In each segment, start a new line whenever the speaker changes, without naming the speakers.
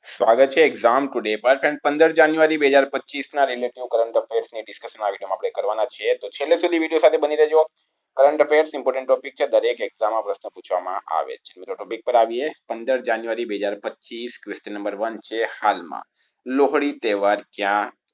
સ્વાગત છે exam today પર ફ્રેન્ડ 15 જાન્યુઆરી 2025 ના રિલેટિવ કરંટ અફેર્સ ની ડિસ્કશન આ વિડીયોમાં આપણે કરવાના છીએ તો છેલ્લે સુધી વિડીયો સાથે બની રહેજો કરંટ અફેર્સ ઇમ્પોર્ટન્ટ ટોપિક છે દરેક એક્ઝામમાં પ્રશ્ન પૂછવામાં આવે છે મિત્રો ટોપિક પર આવીએ 15 જાન્યુઆરી 2025 ક્વેશ્ચન નંબર 1 છે હાલમાં લોહડી તહેવાર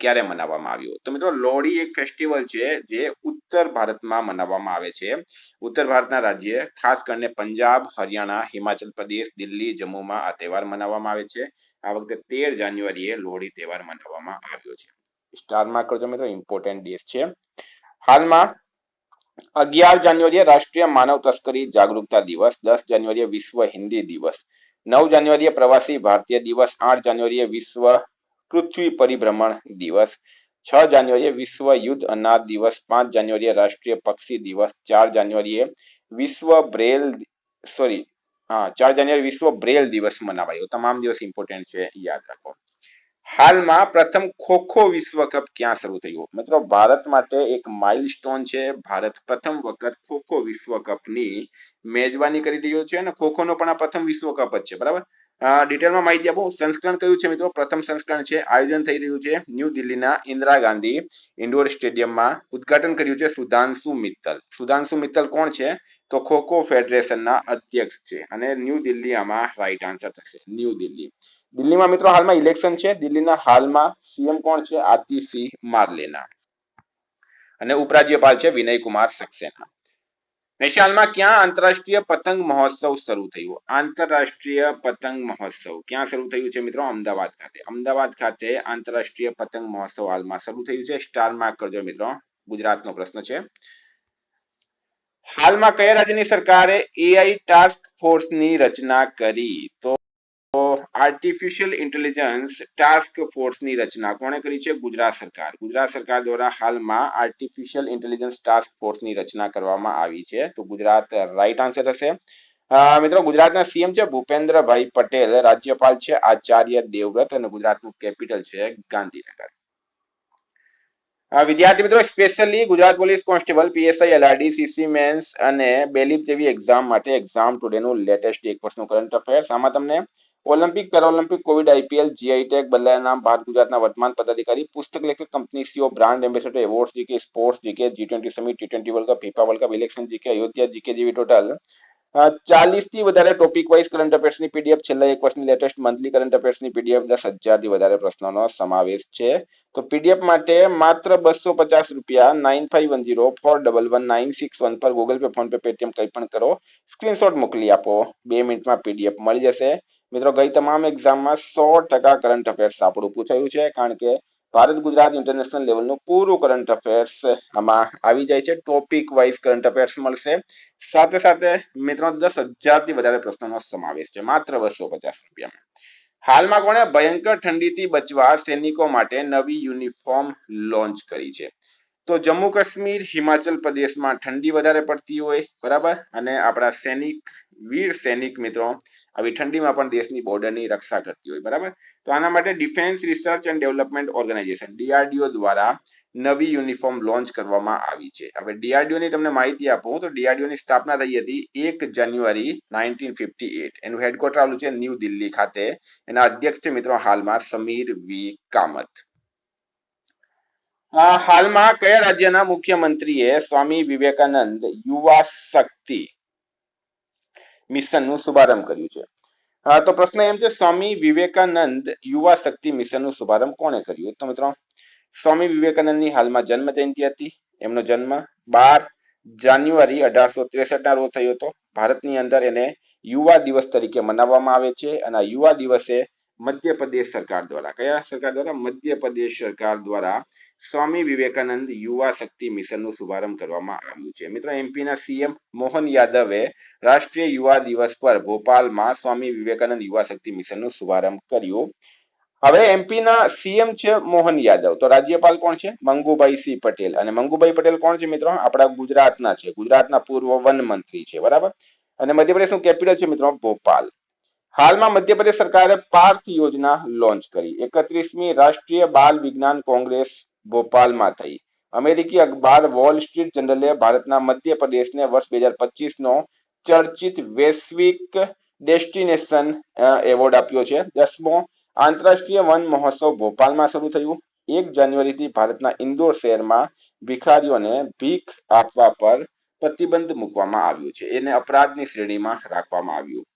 ક્યારે મનાવવામાં આવ્યો તો મિત્રો લોહડી એક ફેસ્ટિવલ છે જે ઉત્તર ભારતમાં મનાવવામાં આવે છે ઉત્તર ભારતના રાજ્ય ખાસ કરીને પંજાબ હરિયાણા હિમાચલ પ્રદેશ દિલ્હી જમ્મુમાં આ તહેવાર મનાવવામાં આવે છે આ વખતે 13 જાન્યુઆરીએ લોહડી તહેવાર મનાવવામાં આવ્યો છે સ્ટાર માર્ક કરજો મિત્રો ઇમ્પોર્ટન્ટ ડેસ છે હાલમાં 11 જાન્યુઆરીએ રાષ્ટ્રીય માનવ તસ્કરી જાગૃતતા દિવસ 10 જાન્યુઆરીએ વિશ્વ હિન્દી દિવસ 9 જાન્યુઆરીએ પ્રવાસી ભારતીય દિવસ 8 જાન્યુઆરીએ વિશ્વ પૃથ્વી પરિભ્રમણ દિવસ 6 જાન્યુઆરીએ વિશ્વ યુદ્ધ અનાથ દિવસ 5 જાન્યુઆરીએ રાષ્ટ્રીય પક્ષી દિવસ 4 જાન્યુઆરીએ વિશ્વ બ્રેલ 4 જાન્યુઆરી વિશ્વ બ્રેલ દિવસ મનાવાયો તમામ દિવસ ઇમ્પોર્ટન્ટ છે યાદ રાખો હાલમાં પ્રથમ ખોખો વિશ્વ કપ ક્યાં શરૂ થયો મિત્રો ભારત માટે એક માઇલસ્ટોન છે ભારત પ્રથમ વખત ખોખો વિશ્વ કપની મેજબાની કરી રહ્યો છે અને ખોખોનો પણ આ પ્રથમ વિશ્વ કપ જ છે બરાબર ડિટેલમાં માહિતી આપો સંસ્કરણ કયું છે મિત્રો પ્રથમ સંસ્કરણ છે આયોજન થઈ રહ્યું છે ન્યૂ દિલ્હીના ઇન્દિરા ગાંધી ઇન્ડોર સ્ટેડિયમમાં ઉદ્ઘાટન કર્યું છે સુધાંશુ મિત્તલ કોણ છે તો ખોખો ફેડરેશનના અધ્યક્ષ છે અને ન્યૂ દિલ્હી આમાં રાઈટ આન્સર થશે ન્યૂ દિલ્હીમાં મિત્રો હાલમાં ઇલેક્શન છે દિલ્હીના હાલમાં સીએમ કોણ છે આતિશી માર્લેના અને ઉપરાજ્યપાલ છે વિનય કુમાર સક્સેના નેશાલમાં ક્યાં આંતરરાષ્ટ્રીય પતંગ મહોત્સવ શરૂ થયો આંતરરાષ્ટ્રીય પતંગ મહોત્સવ ક્યાં શરૂ થયું છે મિત્રો અમદાવાદ ખાતે આંતરરાષ્ટ્રીય પતંગ મહોત્સવ હાલમાં શરૂ થયું છે સ્ટાર માર્ક કરજો મિત્રો ગુજરાતનો પ્રશ્ન છે હાલમાં કયા રાજ્યની સરકારે એઆઈ ટાસ્ક ફોર્સની રચના કરી તો આર્ટિફિશિયલ ઇન્ટેલિજન્સ ટાસ્ક ફોર્સની રચના કોણે કરી છે ગુજરાત સરકાર દ્વારા હાલમાં આર્ટિફિશિયલ ઇન્ટેલિજન્સ ટાસ્ક ફોર્સની રચના કરવામાં આવી છે તો ગુજરાત રાઈટ આન્સર હશે મિત્રો ગુજરાતના સીએમ છે ભૂપેન્દ્રભાઈ પટેલ રાજ્યપાલ છે આચાર્ય દેવવ્રત અને ગુજરાતનું કેપિટલ છે ગાંધીનગર વિદ્યાર્થી મિત્રો specially Gujarat police constable PSI LRD CC mains અને બેલીફ જેવી એક્ઝામ માટે એક્ઝામ ટુડેનું લેટેસ્ટ 1% કરંટ અફેર્સ આમાં તમને Olympic Paralympic Covid IPL GI tag બદલાયા નામ ભારત ગુજરાતના વર્તમાન પદાધિકારી પુસ્તક લેખક company CEO brand ambassador awards GK sports GK G20 summit T20 world cup FIFA world cup election GK Ayodhya GK જેવી ટોટલ 40 થી વધારે ટોપિક વાઇઝ કરંટ અફેર્સની પીડીએફ છેલ્લા એક વર્ષની લેટેસ્ટ મંથલી કરંટ અફેર્સની પીડીએફ 10,000 થી વધારે પ્રશ્નોનો સમાવેશ છે તો પીડીએફ માટે માત્ર 250 રૂપિયા 9510411961 પર Google pay phone pay Paytm કંઈ પણ કરો સ્ક્રીનશોટ મોકલી આપો 2 મિનિટમાં પીડીએફ મળી જશે મિત્રો ગઈ તમામ એક્ઝામમાં 100% કરંટ અફેર્સ આપણું પૂછાયું છે કારણ કે ભારત ગુજરાત ઇન્ટરનેશનલ લેવલનું પૂરું કરંટ અફેર્સ આમાં આવી જાય છે ટોપિક વાઇઝ કરંટ અફેર્સ મળશે સાથે સાથે મિત્રો 10,000 થી વધારે પ્રશ્નોનો સમાવેશ છે માત્ર 250 રૂપિયામાં હાલમાં કોણે ભયંકર ઠંડીથી બચવા સૈનિકો માટે નવી યુનિફોર્મ લોન્ચ કરી છે તો જમ્મુ કાશ્મીર હિમાચલ પ્રદેશમાં ઠંડી વધારે પડતી હોય બરાબર અને આપણા વીર સૈનિક મિત્રો આવી ઠંડીમાં પણ દેશની બોર્ડરની રક્ષા કરતી હોય બરાબર તો આના માટે defence research and development organisation DRDO દ્વારા નવી યુનિફોર્મ લોન્ચ કરવામાં આવી છે હવે DRDO ની તમને માહિતી આપું તો DRDO ની સ્થાપના થઈ હતી 1 જાન્યુઆરી 1958 એનું હેડક્વાર્ટર આવેલું છે ન્યૂ દિલ્હી ખાતે એના અધ્યક્ષ છે મિત્રો હાલમાં સમીર વી કામત હાલમાં કયા રાજ્યના મુખ્યમંત્રીએ સ્વામી વિવેકાનંદ યુવા શક્તિ મિશનનું શુભારંભ કર્યું છે તો પ્રશ્ન એમ છે સ્વામી વિવેકાનંદ યુવા શક્તિ મિશનનું શુભારંભ કોણે કર્યું તો મિત્રો સ્વામી વિવેકાનંદની હાલમાં જન્મ જયંતિ હતી એમનો જન્મ 12 જાન્યુઆરી 1863 ના રોજ થયો હતો ભારતની અંદર એને યુવા દિવસ તરીકે મનાવવામાં આવે છે અને યુવા દિવસે મધ્યપ્રદેશ સરકાર દ્વારા કયા સરકાર દ્વારા મધ્યપ્રદેશ સરકાર દ્વારા સ્વામી વિવેકાનંદ યુવા શક્તિ મિશનનું શુભારંભ કરવામાં આવ્યું છે મિત્રો એમપીના સીએમ મોહન યાદવે રાષ્ટ્રીય યુવા દિવસ પર ભોપાલમાં સ્વામી વિવેકાનંદ યુવા શક્તિ મિશનનું શુભારંભ કર્યું હવે એમપીના સીએમ છે મોહન યાદવ તો રાજ્યપાલ કોણ છે મંગુભાઈ સિંહ પટેલ અને મંગુભાઈ પટેલ કોણ છે મિત્રો આપણા ગુજરાતના છે ગુજરાતના પૂર્વ વન મંત્રી છે બરાબર અને મધ્યપ્રદેશનું કેપિટલ છે મિત્રો ભોપાલ હાલમાં મધ્યપ્રદેશ સરકારે પાર્થ યોજના લોન્ચ કરી 31મી રાષ્ટ્રીય બાલ વિજ્ઞાન કોંગ્રેસ ભોપાલમાં થઈ અમેરિકી અખબાર વોલ સ્ટ્રીટ જર્નલે ભારતના મધ્યપ્રદેશને વર્ષ 2025 નો ચર્ચિત વૈશ્વિક ડેસ્ટિનેશન એવોર્ડ આપ્યો છે 10મો આંતરરાષ્ટ્રીય વન મહોત્સવ ભોપાલમાં શરૂ થયું. 1 જાન્યુઆરીથી ભારતના ઇન્દોર શહેરમાં ભિખારીઓને ભીખ આપવા પર પ્રતિબંધ મૂકવામાં આવ્યું છે. એને અપરાધની શ્રેણીમાં રાખવામાં આવ્યું.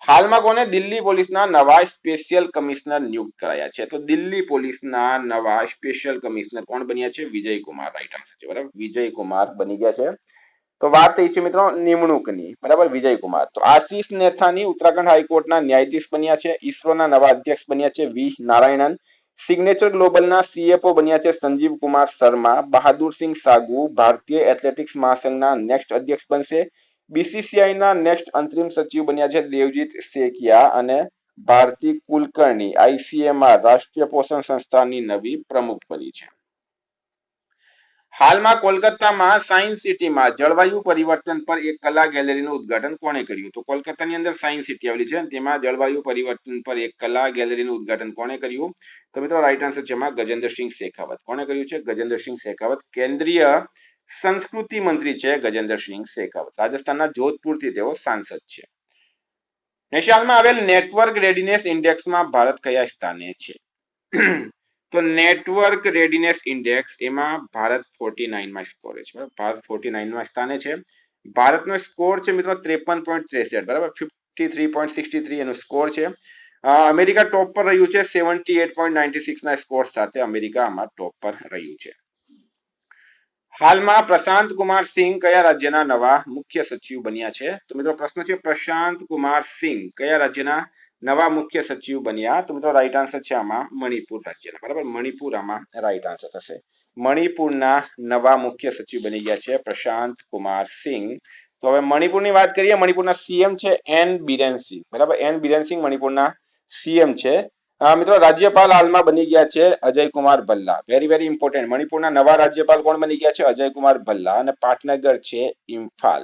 હાલમાં કોને દિલ્હી પોલીસના નવા સ્પેશિયલ કમિશનર નિયુક્ત કરાયા છે? તો દિલ્હી પોલીસના નવા સ્પેશિયલ કમિશનર કોણ બન્યા છે? વિજય કુમાર. રાઈટ આન્સર છે. બરાબર, વિજય કુમાર બની ગયા છે. તો વાત થઈ છે મિત્રો નિમણૂકની. બરાબર, વિજય કુમાર. તો આશીષ નેથાની ઉત્તરાખંડ હાઈકોર્ટના ન્યાયાધીશ બન્યા છે. ઈસરોના નવા અધ્યક્ષ બન્યા છે વી નારાયણન. સિગ્નેચર ગ્લોબલના સીએફઓ બન્યા છે સંજીવ કુમાર શર્મા. બહાદુરસિંહ સાગુ ભારતીય એથ્લેટિક્સ મહાસંઘના નેક્સ્ટ અધ્યક્ષ બનશે. બીસીસીઆઈના નેક્સ્ટ અંતરિમ સચિવ બન્યા છે દેવજીત સેકિયા. અને ભારતી કુલકર્ણી આઈસીએમઆર રાષ્ટ્રીય પોષણ સંસ્થાની નવી પ્રમુખ બની છે. હાલમાં કોલકાતામાં સાયન્સ સિટીમાં જળવાયુ પરિવર્તન પર એક કલા ગેલેરીનું ઉદ્ઘાટન કોણે કર્યું? તો કોલકાતાની અંદર સાયન્સ સિટી આવેલી છે, તેમાં જળવાયુ પરિવર્તન પર એક કલા ગેલેરીનું ઉદ્ઘાટન કોણે કર્યું? તો મિત્રો રાઈટ આન્સર છે એમાં ગજેન્દ્રસિંહ શેખાવત. કોણે કર્યું છે? ગજેન્દ્રસિંહ શેખાવત. કેન્દ્રીય સંસ્કૃતિ મંત્રી છે ગજેન્દ્રસિંહ શેખાવત. રાજસ્થાનના જોધપુરથી તેઓ સાંસદ છે. નેશનલમાં આવેલ નેટવર્ક રેડીનેસ ઇન્ડેક્સમાં ભારત કયા સ્થાને છે? તો નેટવર્ક રેડીનેસ ઇન્ડેક્સ એમાં ભારત 49 માં સ્કોર છે. ભારત 49 માં સ્થાને છે. ભારતનો સ્કોર છે મિત્રો 53.63. બરાબર, 53.63 એનો સ્કોર છે. અમેરિકા ટોપ પર રહ્યું છે 78.96 ના સ્કોર સાથે. અમેરિકા આમાં ટોપ પર રહ્યું છે. હાલમાં પ્રશાંત કુમાર સિંહ કયા રાજ્યના નવા મુખ્ય સચિવ બન્યા છે? તો મિત્રો પ્રશ્ન છે પ્રશાંત કુમાર સિંહ કયા રાજ્યના નવા મુખ્ય સચિવ બન્યા? તો મિત્રો રાઈટ આન્સર છે આમાં મણિપુર રાજ્યના. બરાબર, મણિપુર આમાં રાઈટ આન્સર થશે. મણિપુરના નવા મુખ્ય સચિવ બની ગયા છે પ્રશાંત કુમાર સિંહ. તો હવે મણિપુરની વાત કરીએ. મણિપુરના સીએમ છે એન બિરેન સિંહ. બરાબર, એન બિરેન સિંહ મણિપુરના સીએમ છે. મિત્રો રાજ્યપાલ હાલમાં બની ગયા છે Ajay Kumar Bhalla. Very very important. મણિપુરના નવા રાજ્યપાલ કોણ બની ગયા છે? અજય કુમાર ભલ્લા. અને પાટનગર છે ઇમ્ફાલ.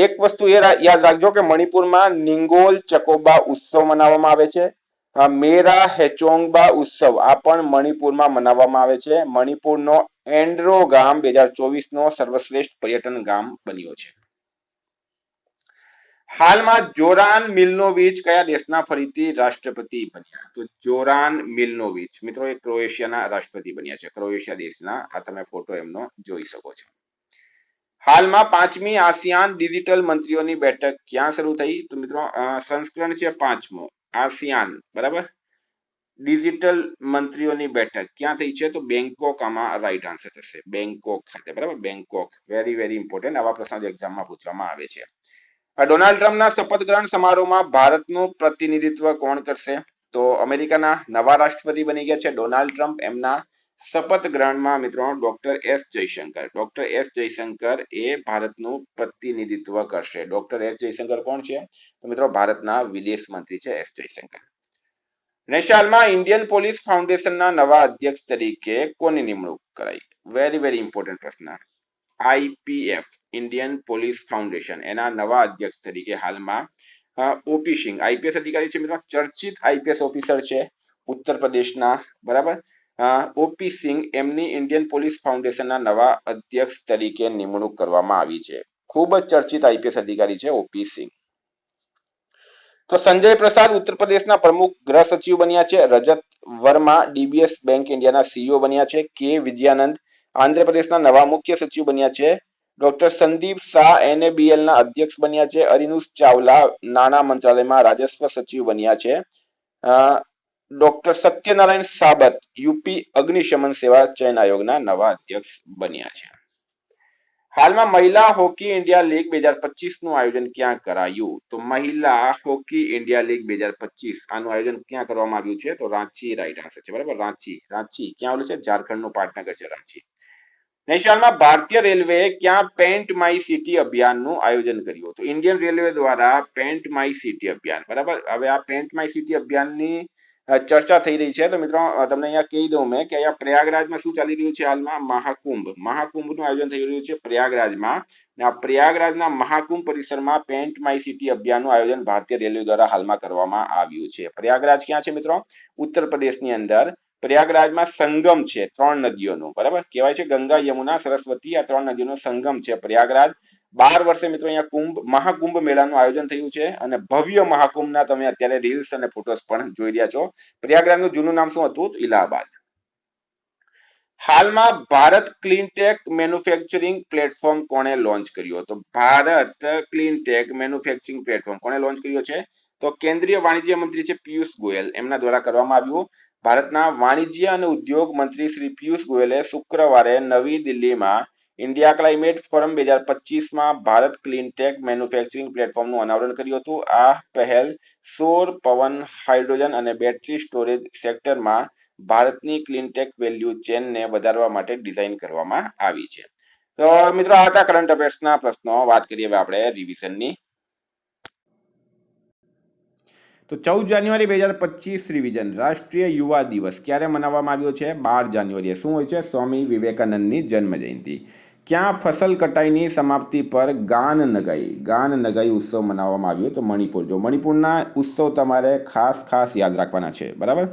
એક વસ્તુ એ યાદ રાખજો કે મણિપુરમાં નિંગોલ ચકોબા ઉત્સવ મનાવવામાં આવે છે. મેરા હેચોંગબા ઉત્સવ આ પણ મણિપુરમાં મનાવવામાં આવે છે. મણિપુરનો એન્ડ્રો ગામ 2024 નો સર્વશ્રેષ્ઠ પર્યટન ગામ બન્યો છે. હાલમાં જોરાન મિલનોવિચ કયા દેશના ફરીથી રાષ્ટ્રપતિ બન્યા? તો જોરાન મિલનોવિચ મિત્રો એ ક્રોએશિયાના રાષ્ટ્રપતિ બન્યા છે. ક્રોએશિયા દેશના. આ તમે ફોટો એમનો જોઈ શકો છો. હાલમાં 5મી આસિયાન ડિજિટલ મંત્રીઓની બેઠક ક્યાં શરૂ થઈ? તો મિત્રો સંસ્કરણ છે 5મો આસિયાન. બરાબર, ડિજિટલ મંત્રીઓની બેઠક ક્યાં થઈ છે? તો બેંકોક આમાં રાઈટ આન્સર થશે. બેંકોક ખાતે. બરાબર, બેંકોક. Very very important. આવા પ્રશ્નો એક્ઝામમાં પૂછવામાં આવે છે. ડોનાલ્ડ ટ્રમ્પના શપથ ગ્રહણ સમારોહમાં ભારતનું પ્રતિનિધિત્વ કોણ કરશે? તો અમેરિકાના નવા રાષ્ટ્રપતિ બની ગયા છે ડોનાલ્ડ ટ્રમ્પ. એમના શપથ ગ્રહણમાં મિત્રો ડોક્ટર એસ જયશંકર એ ભારતનું પ્રતિનિધિત્વ કરશે. ડોક્ટર એસ જયશંકર કોણ છે? તો મિત્રો ભારતના વિદેશ મંત્રી છે એસ જયશંકર. નેશનલમાં ઇન્ડિયન પોલીસ ફાઉન્ડેશનના નવા અધ્યક્ષ તરીકે કોની નિમણૂક કરાઈ? વેરી વેરી ઇમ્પોર્ટન્ટ પ્રશ્ન. આઈપીએફ ઇન્ડિયન પોલીસ ફાઉન્ડેશન એના નવા અધ્યક્ષ તરીકે હાલમાં ઓપી સિંહ આઈપીએસ અધિકારી છે મિત્રો. ચર્ચિત આઈપીએસ ઓફિસર છે ઉત્તર પ્રદેશના. બરાબર, ઓપી સિંહ એમની ઇન્ડિયન પોલીસ ફાઉન્ડેશનના નવા અધ્યક્ષ તરીકે નિમણૂક કરવામાં આવી છે. ખૂબ જ ચર્ચિત આઈપીએસ અધિકારી છે ઓપી સિંહ. તો સંજય પ્રસાદ ઉત્તર પ્રદેશના પ્રમુખ ગૃહ સચિવ બન્યા છે. રજત વર્મા ડીબીએસ બેંક ઇન્ડિયાના સીઈઓ બન્યા છે. કે વિજયાનંદ આંધ્રપ્રદેશના નવા મુખ્ય સચિવ બન્યા છે. ડોક્ટર સંદીપ શાહ એનએબીએલ ના અધ્યક્ષ બન્યા છે. અરિનુષ ચાવલા નાણાં મંત્રાલયમાં રાજસ્વ સચિવ બન્યા છે. ડોક્ટર સત્યનારાયણ સાબત યુપી અગ્નિશમન સેવા ચયન આયોગના નવા અધ્યક્ષ બન્યા છે. હાલમાં મહિલા હોકી ઇન્ડિયા લીગ 2025 નું આયોજન ક્યાં કરાયું? તો મહિલા હોકી ઇન્ડિયા લીગ 2025 આનું આયોજન ક્યાં કરવામાં આવ્યું છે? તો રાંચી રાઈટ આન્સર છે. બરાબર, રાંચી. ક્યાં આવેલું છે? ઝારખંડનું પાટનગર છે રાંચી. નેશનલમાં ભારતીય રેલવે ક્યાં પેન્ટ માય સિટી અભિયાનનું આયોજન કર્યું હતું? ઇન્ડિયન રેલવે દ્વારા પેન્ટ માય સિટી અભિયાન. બરાબર, હવે આ પેન્ટ માય સિટી અભિયાનની ચર્ચા થઈ રહી છે. તો મિત્રો તમને અહીંયા કહી દઉં મેં કે અહીંયા પ્રયાગરાજમાં શું ચાલી રહ્યું છે હાલમાં? મહાકુંભનું આયોજન થઈ રહ્યું છે પ્રયાગરાજમાં. આ પ્રયાગરાજના મહાકુંભ પરિસરમાં પેન્ટ માય સિટી અભિયાનનું આયોજન ભારતીય રેલવે દ્વારા હાલમાં કરવામાં આવ્યું છે. પ્રયાગરાજ ક્યાં છે મિત્રો? ઉત્તર પ્રદેશની અંદર. પ્રયાગરાજમાં સંગમ છે 3 નદીઓનો. બરાબર, કહેવાય છે ગંગા યમુના સરસ્વતી આ 3 નદીઓનો સંગમ છે પ્રયાગરાજ. 12 વર્ષે મિત્રો અહીંયા મહાકુંભ મેળાનું આયોજન થયું છે અને ભવ્ય મહાકુંભના તમે અત્યારે રીલ્સ અને ફોટોસ પણ જોઈ રહ્યા છો. પ્રયાગરાજનું જૂનું નામ શું હતું? ઇલાહાબાદ. હાલમાં ભારત ક્લીનટેક મેન્યુફેક્ચરિંગ પ્લેટફોર્મ કોણે લોન્ચ કર્યું? તો ભારત ક્લીનટેક મેન્યુફેક્ચરિંગ પ્લેટફોર્મ કોણે લોન્ચ કર્યો છે? તો કેન્દ્રીય વાણિજ્ય મંત્રી છે પિયુષ ગોયલ, એમના દ્વારા કરવામાં આવ્યું. ભારતના વાણિજ્ય અને ઉદ્યોગ મંત્રી શ્રી પિયુષ ગોયલે શુક્રવારે નવી દિલ્હીમાં ઇન્ડિયા ક્લાઇમેટ ફોરમ 2025માં ભારત ક્લીનટેક મેન્યુફેક્ચરિંગ પ્લેટફોર્મનું અનાવરણ કર્યું હતું. આ પહેલ સૌર, પવન, હાઇડ્રોજન અને બેટરી સ્ટોરેજ સેક્ટરમાં ભારતની ક્લીનટેક વેલ્યુ ચેનને વધારવા માટે ડિઝાઇન કરવામાં આવી છે. તો મિત્રો આ હતા કરંટ અફેર્સના પ્રશ્નો. વાત કરીએ હવે આપણે રિવિઝનની. તો 14 જાન્યુઆરી 2025 રિવિઝન. રાષ્ટ્રીય યુવા દિવસ ક્યારે મનાવવામાં આવ્યો છે? 12 જાન્યુઆરીએ. શું હોય છે? સ્વામી વિવેકાનંદની જન્મ જયંતિ. ક્યાં ફસલ કટાઈની સમાપ્તિ પર ગાન નગાઈ ઉત્સવ મનાવવામાં આવ્યો? તો મણિપુર. જો મણિપુરના ઉત્સવ તમારે ખાસ યાદ રાખવાના છે, બરાબર.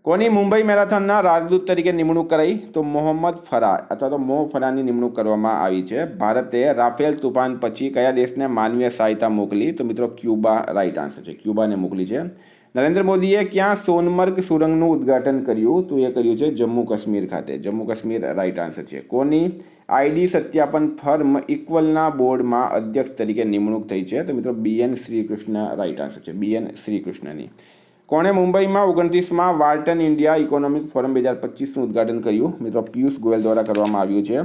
કોની મુંબઈ મેરેથોનના રાજદૂત તરીકે નિમણૂક કરાઈ? તો મોહમ્મદ ફરાહ અથવા તો મો ફરાહની નિમણૂક કરવામાં આવી છે. ભારતે રાફેલ તોફાન પછી કયા દેશને માનવીય સહાયતા મોકલી? તો મિત્રો ક્યુબા રાઈટ આન્સર છે, ક્યુબાને મોકલી છે. નરેન્દ્ર મોદીએ ક્યાં સોનમર્ગ સુરંગનું ઉદ્ઘાટન કર્યું? તો એ કર્યું છે જમ્મુ કાશ્મીર ખાતે. જમ્મુ કાશ્મીર રાઈટ આન્સર છે. કોની આઈડી સત્યાપન ફર્મ ઇક્વલના બોર્ડમાં અધ્યક્ષ તરીકે નિમણૂક થઈ છે? તો મિત્રો BN શ્રીકૃષ્ણ રાઈટ આન્સર છે, BN શ્રીકૃષ્ણની. કોણે મુંબઈમાં 29માં વાર્ટન ઇન્ડિયા ઇકોનોમિક ફોરમ 2025નું ઉદ્ઘાટન કર્યું? મિત્રો પિયુષ ગોયલ દ્વારા કરવામાં આવ્યું છે.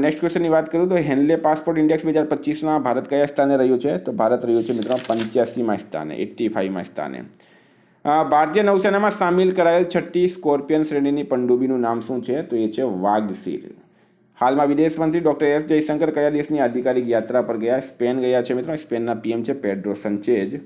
નેક્સ્ટ ક્વેશ્ચનની વાત કરું તો હેન્લે પાસપોર્ટ ઇન્ડેક્સ 2025માં ભારત કયા સ્થાને રહ્યું છે? તો ભારત રહ્યું છે મિત્રો 85માં સ્થાને, 85માં સ્થાને. ભારતીય નૌસેનામાં સામેલ કરાયેલ 6ઠ્ઠી સ્કોર્પિયન શ્રેણીની પનડુબ્બીનું નામ શું છે? તો એ છે વાઘસીર. હાલમાં વિદેશ મંત્રી ડોક્ટર એસ જયશંકર કયા દેશની આધિકારિક યાત્રા પર ગયા? સ્પેન ગયા છે મિત્રો. સ્પેનના PM છે પેડ્રો સંચેઝ.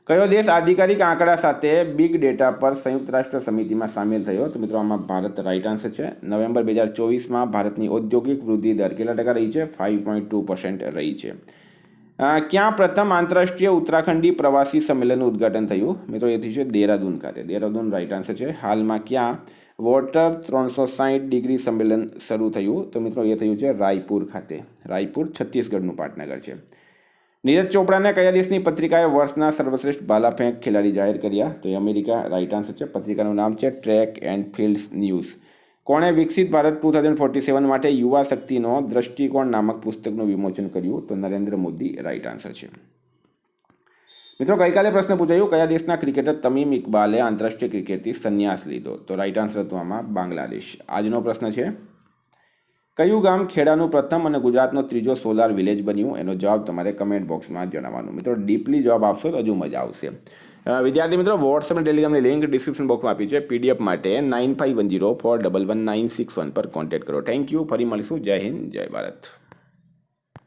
કયો દેશ આધિકારિક આંકડા સાથે બિગ ડેટા પર સંયુક્ત રાષ્ટ્ર સમિતિમાં સામેલ થયો? તો મિત્રો આમાં ભારત રાઈટ આન્સર છે. નવેમ્બર 2024માં ભારતની ઔદ્યોગિક વૃદ્ધિ દર કેટલા ટકા રહી છે? 5.2% રહી છે. ક્યાં પ્રથમ આંતરરાષ્ટ્રીય ઉત્તરાખંડી પ્રવાસી સંમેલનનું ઉદ્ઘાટન થયું? મિત્રો એ થયું છે દેહરાદૂન ખાતે. દેહરાદૂન રાઈટ આન્સર છે. હાલમાં ક્યાં વોટર 360 ડિગ્રી સંમેલન શરૂ થયું? તો મિત્રો એ થયું છે રાયપુર ખાતે. રાયપુર છત્તીસગઢનું પાટનગર છે. નીરજ ચોપડાને કયા દેશની પત્રિકાએ વર્ષના સર્વશ્રેષ્ઠ ભાલાફેંક ખેલાડી જાહેર કર્યા? તો એ અમેરિકા રાઈટ આન્સર છે. પત્રિકાનું નામ છે ટ્રેક એન્ડ ફિલ્ડ્સ ન્યૂઝ. કોણે વિકસિત ભારત 2047 માટે યુવા શક્તિનો દ્રષ્ટિકોણ નામક પુસ્તકનું વિમોચન કર્યું? તો નરેન્દ્ર મોદી રાઈટ આન્સર છે. મિત્રો ગઈકાલે પ્રશ્ન પૂછાયું કયા દેશના ક્રિકેટર તમીમ ઇકબાલે આંતરરાષ્ટ્રીય ક્રિકેટથી સંન્યાસ લીધો? તો રાઈટ આન્સર હતું આમાં બાંગ્લાદેશ. આજનો પ્રશ્ન છે કયું ગામ ખેડાનું પ્રથમ અને ગુજરાતનો ત્રીજો સોલાર વિલેજ બન્યું? એનો જવાબ તમારે કમેન્ટ બોક્સમાં જણાવવાનું. મિત્રો ડીપલી જવાબ આપશો તો હજુ મજા આવશે. વિદ્યાર્થી મિત્રો વોટ્સએપ અને ટેલિગ્રામની લિંક ડિસ્ક્રિપ્શન બોક્સમાં આપી છે. PDF માટે 9510411961 પર કોન્ટેક્ટ કરો. Thank you. ફરી મળીશું. જય હિન્દ, જય ભારત.